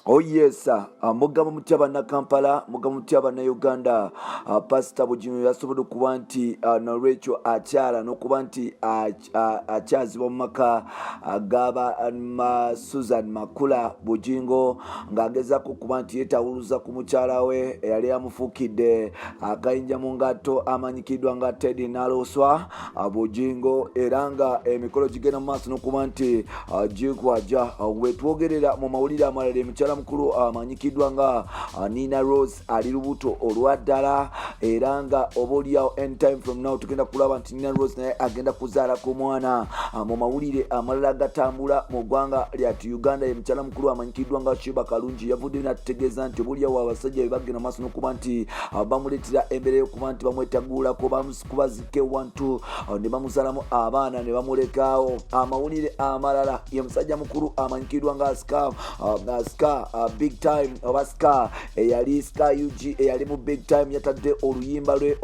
Oh yes, mugamba mutya na Kampala, mugamba mutya na Uganda. Pastor Bugingo yasobola okuba nti Rachel akyala n'okuba nti akyazibwa mu maka gaba Susan Makula Bugingo ng'agezaako okuba nti yeetawuluza ku mukyala we eyali amufuukidde akayinja mu ngatto amanyikiddwa nga Teddy Naloswa Bugingo, era nga emikolo gigenda mu maaso n'okuba nti gikwaja. Wetwogerera mu mawulire amalala emukyala mukulu amanyikiddwa nga Nina Roz ali lubuto olwaddala, era nga obaolyawo anytime from now tugenda kulaba nti Nina Roz naye agenda kuzaala ku mwana. Mu mawulire amalala agatambula mu ggwanga lyati Uganda, emukyala mukulu amanyikiddwa nga Shiba Kalungi yavudde n'ategeeza nti obaolyawo abasajja bagenda maaso n'okuba nti bamuleetera embeera y'okuba nti bamwetaguulako kubazike wantu ne bamuzaalamu abaana ne bamulekaawo. Amawulire amalala ye musajja mukulu amanyikiddwa nga Ska big time oba Ska eyali Ska UG eyali mu big time yatadde oluyimba lwe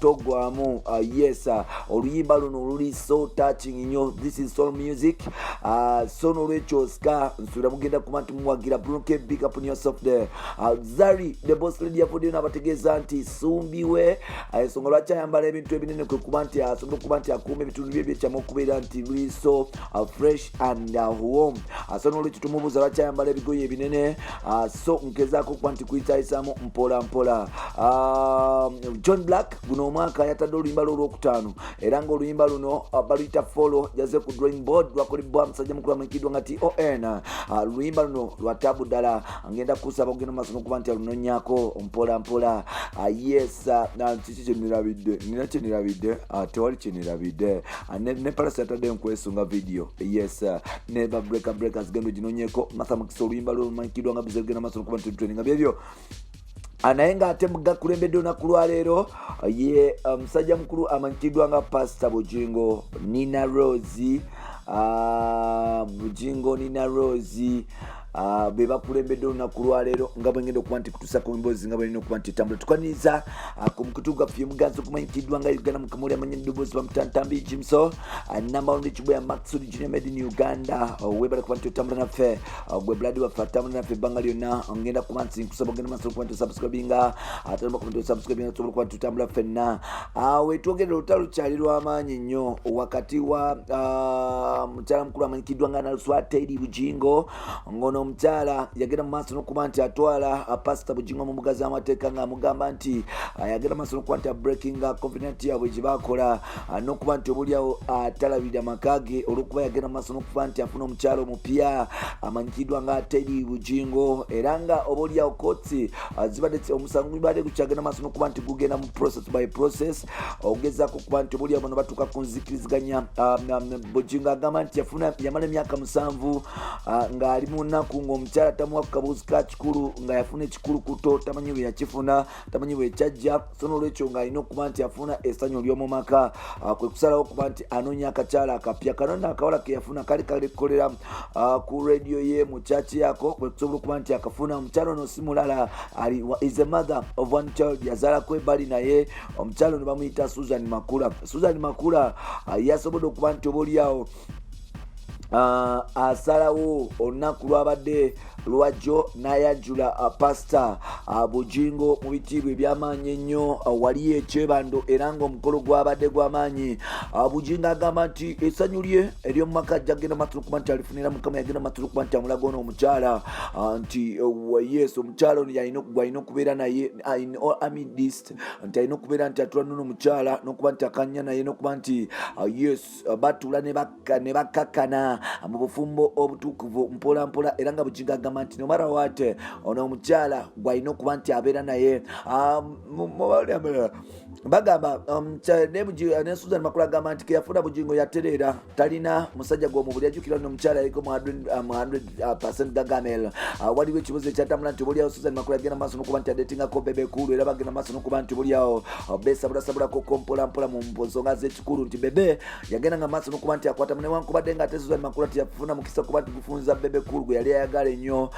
togwamu yes, oluyimba luno luli so touching nnyo. This is soul music. So nolwekyo Ska nsubira mugenda kuba nti muwagira Bruno, big up on yourself there. Zari the boss lady yavudde n'abategeeza nti sumbiwe ensonga lwaki ayambala ebintu ebinene kwe kuba nti asobola okuba nti akuuma ebitundu bye byekyamu okubeera nti luli so fresh and warm. So nolwekyo tumubuuza lwaki ayambala ebigoye ebinene, so nkezaako okuba nti kuyitaayisaamu mpola mpola. John Black guno omwaka yatadde oluyimba lwe olwokutaano, era ng'oluyimba luno baluyita follow yaze ku drawing board lwakolebwa musajja mukulu amanyikiddwa nga TON. Oluyimba luno lwa taabu ddala, ngenda kusaba okugenda maaso n'okuba nti alunonyaako mpola mpola. Yes, kiki kyenirabidde, nina kyenirabidde, tewali kyenirabidde, ne Palasi yatadde nkwesunga video. Yes, ne breakers gendo ginonyeko mathamukisa oluyimba lw'olumanyikiddwa nga bize lugenda maaso n'okuba nti training byebyo. Naye ng'ate mugakulembedde olunaku lwaleero ye musajja mukulu amanyikiddwa nga Pastor Bugingo Nina Rozi Bugingo Nina Rozi be bakulembedde olunaku lwaleero nga bwengenda okuba nti kutuusa ku mboozi nga balina okuba nti tambula. Tukwaniriza ku mukutu gwaffe muganzi okumanyikiddwa nga Uganda Mukamooli amanyi eddoboozi bamutantambi Jimso namba one ekibwa ya Maxud Junior made in Uganda. Webala kuba nti otambula naffe, gwe buladi waffe atambula naffe ebbanga lyonna. Ngenda kuba nti nkusaba ogenda maaso okuba nti osubscribinga ate nobakuba nti osubscribinga tusobola okuba nti tutambula ffenna. Wetwogerera olutalo lukyali lw'amaanyi nnyo wakati wa mukyala mukulu amanyikiddwa nga Naloswa Teddy Bugingo. Ngono omukyala yagenda mu maaso n'okuba nti atwala Pastor Bugingo mu mbuga z'amateeka ng'amugamba nti yagenda maaso n'okuba nti breakinga covenant yaabwe gye baakola n'okuba nti obuulyawo atalabirira amaka ge olw'okuba yagenda mu maaso n'okuba nti afuna omukyala omupya amanyikiddwa nga Teddy Bugingo, era nga obuulyawo kooti zibadde omusango gubadde gukyagenda maaso n'okuba nti gugenda mu process by process ogezaako okuba nti obuulyawo bano batuuka ku nzikiriziganya. Bugingo agamba nti yamala emyaka 7 ng'ali mu nnaku ng'omukyala tamuwa ku kabuuzi ka kikulu nga yafuna ekikulukuto tamanyi bwe yakifuna, tamanyi bwe kyajja. So n'olwekyo ng'alina okuba nti afuna essanyu ery'omu maka, kwe kusalawo okuba nti anoonya akakyala akapya. Kano nno akawala ke yafuna kali kalekolera ku radio ye mu kyaki yako, kwe kusobola okuba nti akafuna. Omukyala ono si mulala, is a mother of one child, yazaalako ebbali naye. Omukyala ono bamuyita Susan Makula. Susan Makula yasobodde okuba nti obaolyawo asalawo olunaku lwabadde lwajjo n'ayanjula Pastor Bugingo mu bitiibwa eby'amaanyi ennyo. Waliyo ekyebando era ng'omukolo gwabadde gw'amaanyi. Bugingo agamba nti essanyu lye ery'omu maka jjagenda maaso n'okuba nti alifunira Mukama, yagenda maaso n'okuba nti amulaga ono omukyala nti yes, omukyala ono gwalina okubeera naye in amidist, nti alina okubeera nti atula n'ono omukyala n'okuba nti akanya naye n'okuba nti yes, batuula ne bakkakkana mu bufumbo obutuukuvu mpola mpola, era nga Bugingo agamba nti no matter what ono omukyala gwalina okuba nti abeera naye. Bagamba ne Susan Makula agamba nti keyafuna Bugingo yatereera, talina musajja gw'omubuli. Ajjukira nno omukyala yaliko mu 100% gagamel. Waliwo ekibuzo ekyatambula nti obuulyawo Susan Makula yagenda maaso n'okuba nti adetingako bebe kulu, era bagenda maaso n'okuba nti obuulyawo beesabulasabulalako mpola mpola mu nsonga z'ekikulu, nti bebe yagenda nga maaso n'okuba nti akwatamu newankubadde nga ate Susan Makula tiyafuna mukisa kuba tukufunza bebe kulu gwe yali ayagala ennyo.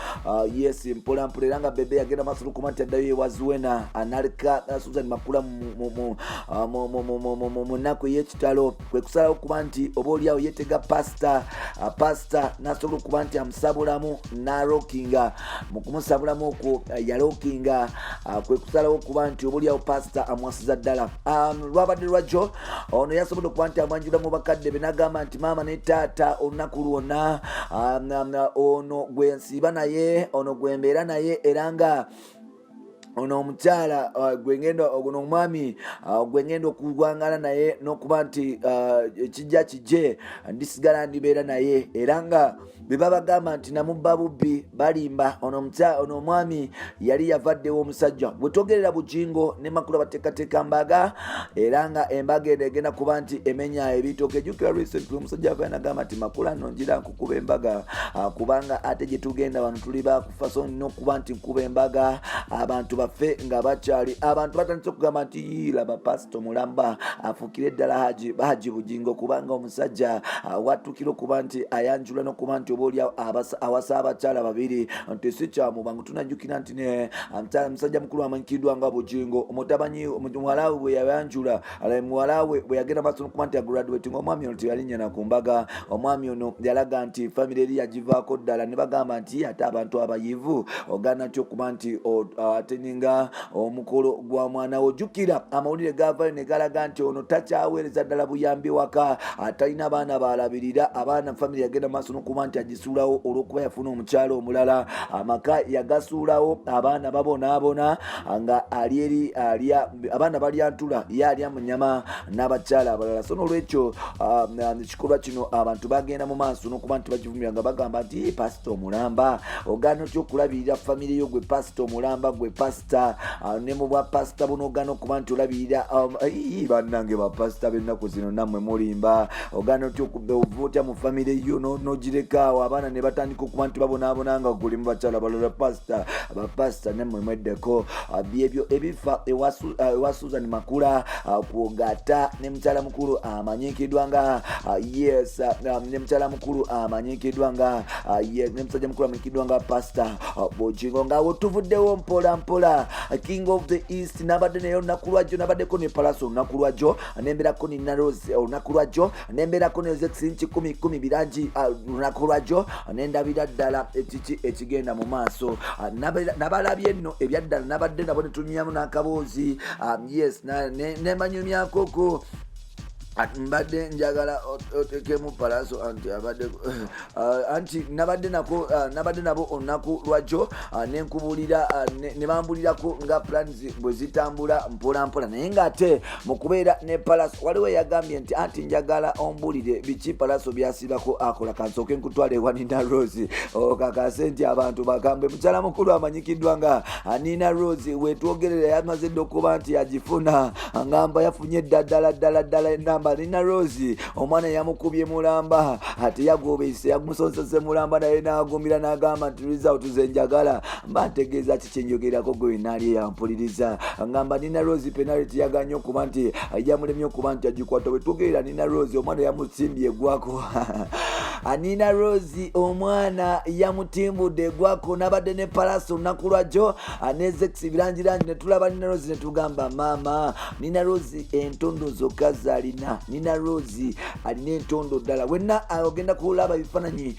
Yes, mpola era nga bebe yagenda maaso n'okuba nti addayo ewazuwena analeka Susan Makula mu nnaku ey'ekitalo kwe kusalawo okuba nti oba oliawo yeetega pasita n'asobola okuba nti amusabulamu n'arookinga mu kumusabulamu okwo yarookinga kwe kusalawo okuba nti oba oliawo pasita amwasiza ddala. Lwabadde lwajjo ono yasobola okuba nti amwanjula mu bakadde be n'agamba nti maama ne taata olunaku lwonna ono gwe nsiiba naye ono gwe mbeera naye era nga ono omukyala gwengendo ono omwami gwengendo okugwangala naye n'okuba nti kijja kijje ndisigala ndibeera naye era nga beba bagamba nti namubba bubbi balimba ono omwami yali yavaddewo omusajja bwe togerera Bugingo ne Makula bateekateeka mbaga era nga embaga eno egenda kuba nti emenya ebitooke. Ejjukira recently omusajja akaina agamba nti Makula nonjira nkukuba embaga kubanga ate gye tugenda wano tuli bakufa so n'okuba nti nkuba embaga abantu baffe nga bakyali abantu batandise okugamba nti laba pasito mulamba afuukire ddala Haji Bugingo kubanga omusajja wattukira okuba nti ayanjula n'okuba nti oba oli awasa abakyala babiri nti si kyamubangu. Tunajjukira nti musajja mukulu amanyikiddwa nga Bugingo omutabanyi muwalawe bwe yayanjula muwalawe bwe yagenda maaso n'okuba nti agraduating omwami ono teyalinnyana ku mbaga. Omwami ono yalaga nti famire eri yagivaako ddala ne bagamba nti ate abantu abayivu ogaana nti okuba nti ateninga omukolo gwa mwana wo. Jjukira amawulire gavayo ne galaga nti ono takyaweereza ddala buyambi waka atalina baana balabirira abaana famire yagenda maaso n'okuba nti agisuulawo olw'okuba yafuna omukyalo omulala amaka yagasuulawo abaana babonaabona nga abaana balya ntula ye alya mu nnyama n'abakyala abalala. So n'olwekyo ekikolwa kino abantu bagenda mu maaso n'okuba nti bakivumira nga bagamba nti pasito omulamba ogaana otya okulabirira famire yo gwe pasito omulamba gwe pasita ne mu bwapasita buno ogaana okuba nti olabirira bannange bapasita b'ennaku zino nammwe mulimba ogaana otya mu famire yo n'ogireka abaana ne batandika okuba nti babonaabona nga guli mu bakyala balala bapasita nammwe mweddeko. Byebyo ebifa ewa Susan Makula kwogata ne mukyala mukulu amanyikiddwa nga ne mukyala mukulu amanyikiddwa nga ne musajja mukulu amanyikiddwa nga pasita Bugingo nga wotuvuddewo mpola mpola King of the East nabadde naye olunaku lwajjo nabaddeko ne Palace olunaku lwajjo nembeerako ne Rose olunaku lwajjo nembeerako ne Zexinchi 10 birangi olunaku lwajjo nendabira ddala ekiki ekigenda mu maaso nabalabye nno ebyaddala nabadde nabo netunyuyamu n'akaboozi yes nemanyumyakoko mbadde njagala otekemu Palaso anti nabadde nabo olunaku lwajjo nenkubulira ne bambulirako nga plans bwe zitambula mpola mpola naye ng'ate mu kubeera ne Palaso waliwo yagambye nti anti njagala ombulire biki Palaso byasibako akola kansooke nkutwala ewa Nina Rose kakase nti abantu bakambwe mukyala mukulu amanyikiddwa nga Nina Rose wetwogerera yamaze dde okuba nti yagifuna ngamba yafunye ddala enamba Nina Rose omwana yamukubye mulamba ate yagobese yamusonsese mulamba naye n'agumira n'agamba nti result ze njagala mba ntegeeza kikyenjogerako gwe naali yampuliriza ngamba Nina Rose penalty yaganye okuba nti yamulemye okuba nti agikwata bwe tugerera Nina Rose omwana yamusimbye eggwako Nina Rose omwana yamutimbudde eggwako nabadde ne Palace olunaku lwajjo ne Zex birangirangi ne tulaba Nina Rose ne tugamba maama Nina Rose entondo zokka zalina Nina Rose alina entondo ddala wenna ogenda kulaba ebifaananyi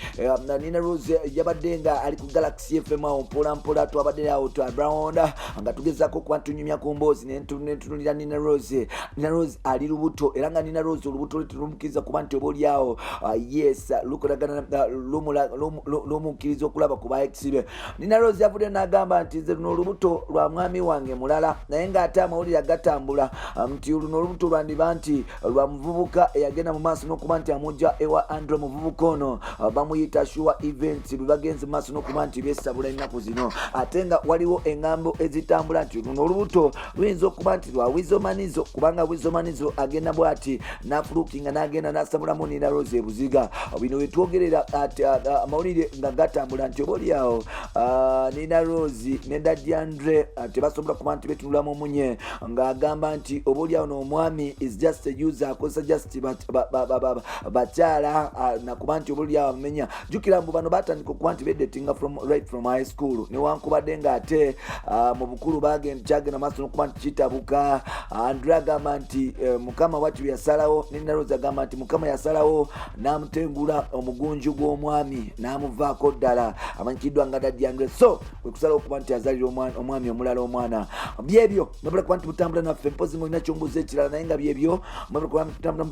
Nina Rose yabadde nga ali ku Galaxy FM awo mpola mpola twabadde awo around nga tugezaako okuba tunyumya ku mboozi netunulira Nina Rose ali lubuto era nga Nina Rose olubuto lwe tulumukkiriza kuba nti oba oli awo yes lukolagana lumukkiriza okulaba ku baexibe. Nina Rose yavudde n'agamba nti nze luno olubuto lwa mwami wange mulala naye ng'ate amawulire agatambula nti luno olubuto lwandiba nti lwa muvubuka eyagenda mu maaso n'okuba nti amujja ewa Andrew muvubuka ono bamuyita Sure Events bwe bagenze mu maaso n'okuba nti byesabula ennaku zino ate nga waliwo eŋŋambo ezitambula nti luno olubuto luyinza okuba nti lwa Wizomanizo kubanga Wizomanizo agenda bw'ati n'afulukinga n'agenda n'asabulamu Nina Rose ebuziga bino wetwogerera ati amawulire nga gatambula nti obaoliawo nina Rozi ne Daddy Andre tebasobola kuba nti betunulamu omunye ng'agamba nti obaoliawo n'omwami is just a user akozesa just bakyala nakuba nti obaoliawo amenya jukira mbu bano batandika okuba nti bedatinga right from high school newankubadde ng'ate mu bukulu kyagenda maaso n'okuba nti kitabuka. Andre agamba nti mukama wakiri yasalawo, nina Rozi agamba nti mukama yasalawo n'amutengula omugunju gw'omwami n'amuvaako ddala amanyikiddwa nga Daddy Andre. So wekusalawo okuba nti azalira omwami omulala omwana. Byebyo mwebala kuba nti mutambula naffe mpozi ng'olina kyombuuza ekirala naye nga byebyo mwebala kuba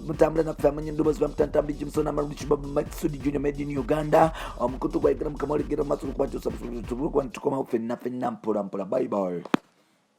mutambula naffe amanya endoboozi bamutantambi Jimson Amarundi Kibabu Makisudi Junior made in Uganda omukutu gwa Uganda Mukamooli gera maaso n'okuba nti osobola kuba nti tukomawo ffenna mpola. Bye bye.